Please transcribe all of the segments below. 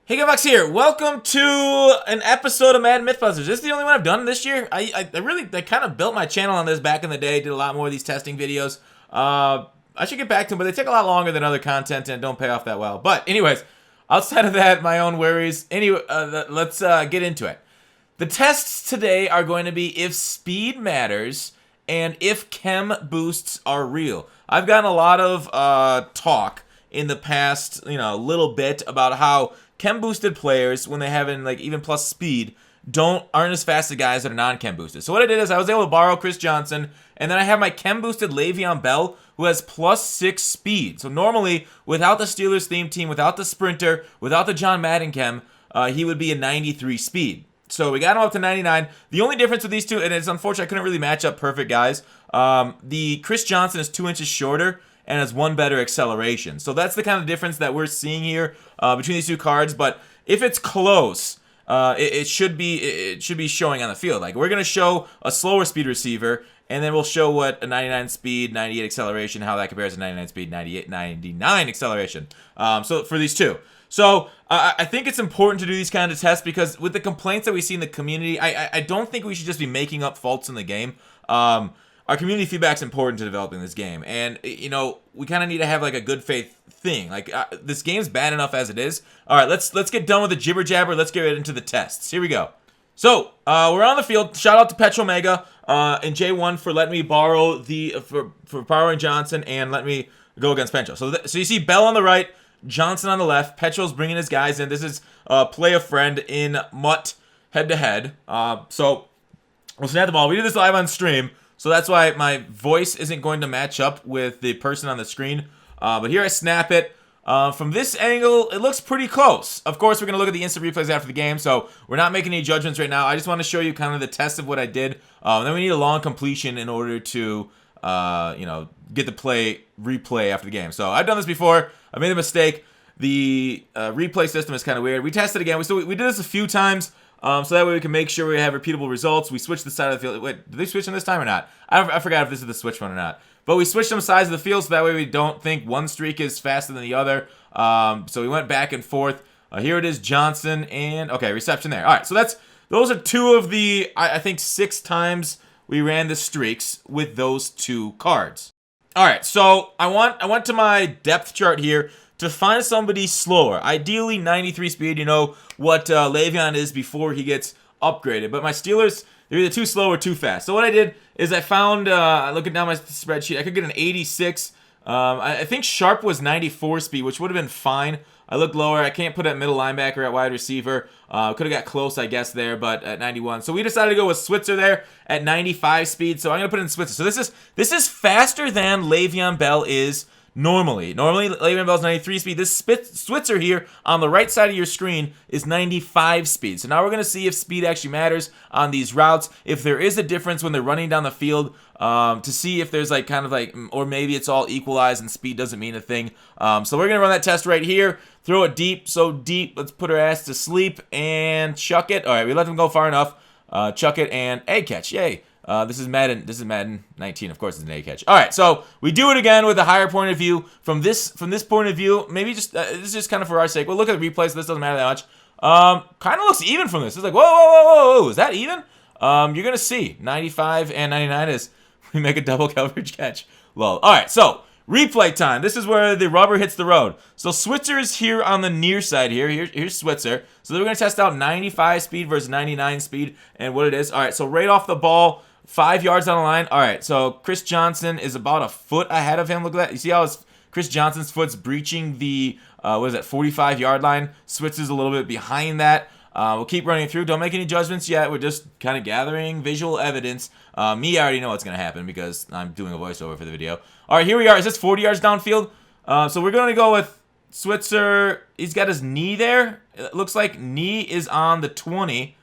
Hey, Gavax here. Welcome to an episode of Madden Mythbusters. This is the only one I've done this year. I kind of built my channel on this back in the day. Did a lot more of these testing videos. I should get back to them, but they take a lot longer than other content and don't pay off that well. But anyways, outside of that, my own worries. Anyway, let's get into it. The tests today are going to be if speed matters and if chem boosts are real. I've gotten a lot of talk in the past, little bit about how chem boosted players, when they have even plus speed, aren't as fast as guys that are non-chem boosted. So what I did is I was able to borrow Chris Johnson, and then I have my chem boosted Le'Veon Bell, who has +6 speed. So normally, without the Steelers theme team, without the sprinter, without the John Madden chem, he would be a 93 speed. So we got him up to 99. The only difference with these two, and it's unfortunate I couldn't really match up perfect guys, the Chris Johnson is 2 inches shorter and has 1 better acceleration. So that's the kind of difference that we're seeing here between these two cards. But if it's close, it should be showing on the field. Like, we're going to show a slower speed receiver, and then we'll show what a 99 speed, 98 acceleration, how that compares to 99 speed, 99 acceleration. So for these two. So I think it's important to do these kind of tests because with the complaints that we see in the community, I don't think we should just be making up faults in the game. Our community feedback is important to developing this game, and we kind of need to have like a good faith thing. Like this game's bad enough as it is. All right, let's get done with the jibber jabber. Let's get right into the tests. Here we go. So we're on the field. Shout out to Petromega and J1 for letting me borrow for borrowing Johnson and let me go against Pencho. So you see Bell on the right, Johnson on the left. Petro's bringing his guys in. This is play a friend in Mutt head to head. So we'll snap the ball. We did this live on stream. So that's why my voice isn't going to match up with the person on the screen. But here I snap it. From this angle, it looks pretty close. Of course, we're going to look at the instant replays after the game, so we're not making any judgments right now. I just want to show you kind of the test of what I did. Then we need a long completion in order to, get the replay after the game. So I've done this before. I made a mistake. The replay system is kind of weird. We tested again. We did this a few times. So that way we can make sure we have repeatable results. We switched the side of the field. Wait, did they switch on this time or not? I forgot if this is the switch one or not. But we switched some sides of the field so that way we don't think one streak is faster than the other. So we went back and forth. Here it is, Johnson, and okay, reception there. All right, so those are two of the, I think, 6 times we ran the streaks with those two cards. All right, so I went to my depth chart here to find somebody slower. Ideally, 93 speed, what Le'Veon is before he gets upgraded. But my Steelers, they're either too slow or too fast. So what I did is I found, looking down my spreadsheet, I could get an 86. I think Sharp was 94 speed, which would have been fine. I looked lower. I can't put at middle linebacker, at wide receiver. Could have got close, I guess, there, but at 91. So we decided to go with Switzer there at 95 speed. So I'm going to put in Switzer. So this is faster than Le'Veon Bell is normally. Normally, Le'Veon Bell's 93 speed. This Switzer here on the right side of your screen is 95 speed. So now we're going to see if speed actually matters on these routes. If there is a difference when they're running down the field, to see if there's or maybe it's all equalized and speed doesn't mean a thing. So we're going to run that test right here. Throw it deep, so deep. Let's put our ass to sleep and chuck it. All right, we let them go far enough. Chuck it and egg catch. Yay. This is Madden 19. Of course, it's an A catch. All right, so we do it again with a higher point of view. From this point of view, maybe just this is just kind of for our sake. We'll look at the replay, so this doesn't matter that much. Kind of looks even from this. It's like whoa, is that even? You're gonna see 95 and 99 is we make a double coverage catch. Lol. All right, so replay time. This is where the rubber hits the road. So Switzer is here on the near side here. Here's Switzer. So we're going to test out 95 speed versus 99 speed and what it is. All right, so right off the ball, 5 yards down the line. All right, so Chris Johnson is about a foot ahead of him. Look at that. You see how Chris Johnson's foot's breaching the, 45-yard line? Switzer's a little bit behind that. We'll keep running through. Don't make any judgments yet. We're just kind of gathering visual evidence. I already know what's going to happen because I'm doing a voiceover for the video. All right, here we are. Is this 40 yards downfield? So we're going to go with Switzer. He's got his knee there. It looks like knee is on the 20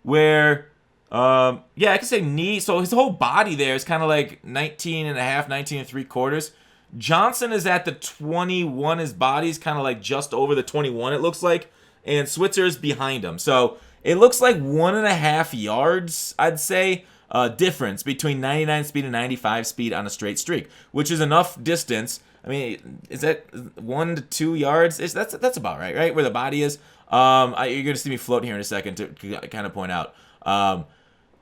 where, I can say knee. So his whole body there is kind of like 19 and a half, 19 and 3/4. Johnson is at the 21. His body's kind of like just over the 21, it looks like. And Switzer's behind him. So it looks like 1.5 yards, I'd say, difference between 99 speed and 95 speed on a straight streak, which is enough distance. I mean, is that 1 to 2 yards? That's about right? Where the body is. You're going to see me float here in a second to kind of point out.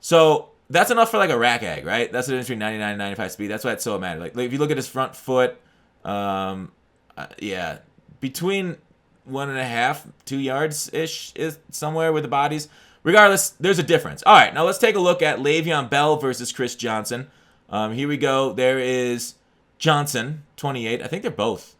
So that's enough for like a rack egg, right? That's the difference between 99 and 95 speed. That's why it's so mad. Like if you look at his front foot, yeah, between 1.5, 2 yards-ish is somewhere with the bodies. Regardless, there's a difference. All right, now let's take a look at Le'Veon Bell versus Chris Johnson. Here we go. There is Johnson, 28. I think they're both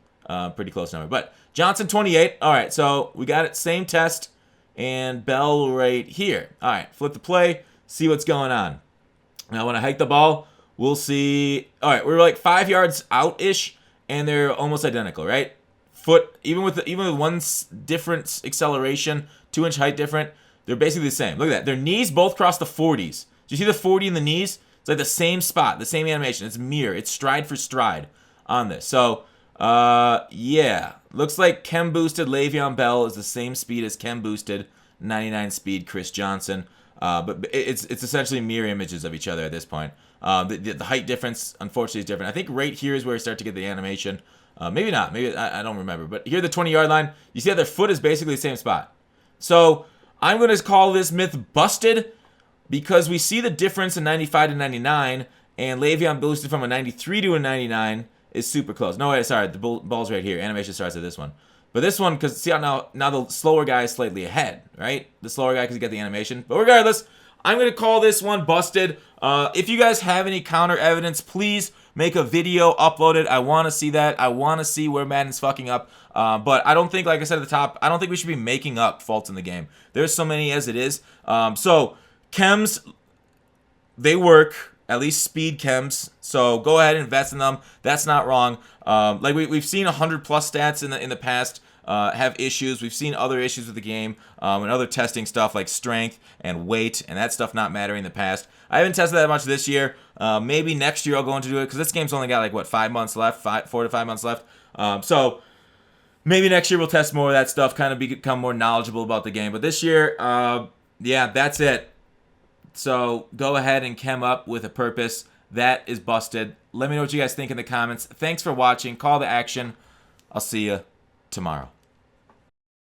pretty close number. But Johnson, 28. All right, so we got it. Same test. And Bell right here. All right, flip the play. See what's going on. Now, when I hike the ball, we'll see. All right, we're like 5 yards out-ish, and they're almost identical, right? Foot, even with one different acceleration, 2-inch height different, they're basically the same. Look at that. Their knees both cross the 40s. Do you see the 40 in the knees? It's like the same spot, the same animation. It's mirror. It's stride for stride on this. So, yeah. Looks like chem boosted Le'Veon Bell is the same speed as chem boosted 99 speed Chris Johnson. But it's essentially mirror images of each other at this point. The height difference, unfortunately, is different. I think right here is where we start to get the animation. Maybe not. Maybe I don't remember. But here, the 20-yard line, you see how their foot is basically the same spot. So I'm going to call this myth busted because we see the difference in 95 to 99, and Le'Veon boosted from a 93 to a 99 is super close. No, wait, sorry. The ball's right here. Animation starts at this one. But this one, because see how now the slower guy is slightly ahead, right? The slower guy because you get the animation. But regardless, I'm going to call this one busted. If you guys have any counter evidence, please make a video, upload it. I want to see that. I want to see where Madden's fucking up. But I don't think, like I said at the top, I don't think we should be making up faults in the game. There's so many as it is. So chems, they work. At least speed chems. So go ahead and invest in them. That's not wrong. Like we've seen 100+ stats in the past have issues. We've seen other issues with the game and other testing stuff like strength and weight and that stuff not mattering in the past. I haven't tested that much this year. Maybe next year I'll go into it because this game's only got like what 5 months left, 4 to 5 months left. So maybe next year we'll test more of that stuff, kind of become more knowledgeable about the game. But this year, yeah, that's it. So go ahead and chem up with a purpose. That is busted. Let me know what you guys think in the comments. Thanks for watching. Call to action. I'll see you tomorrow.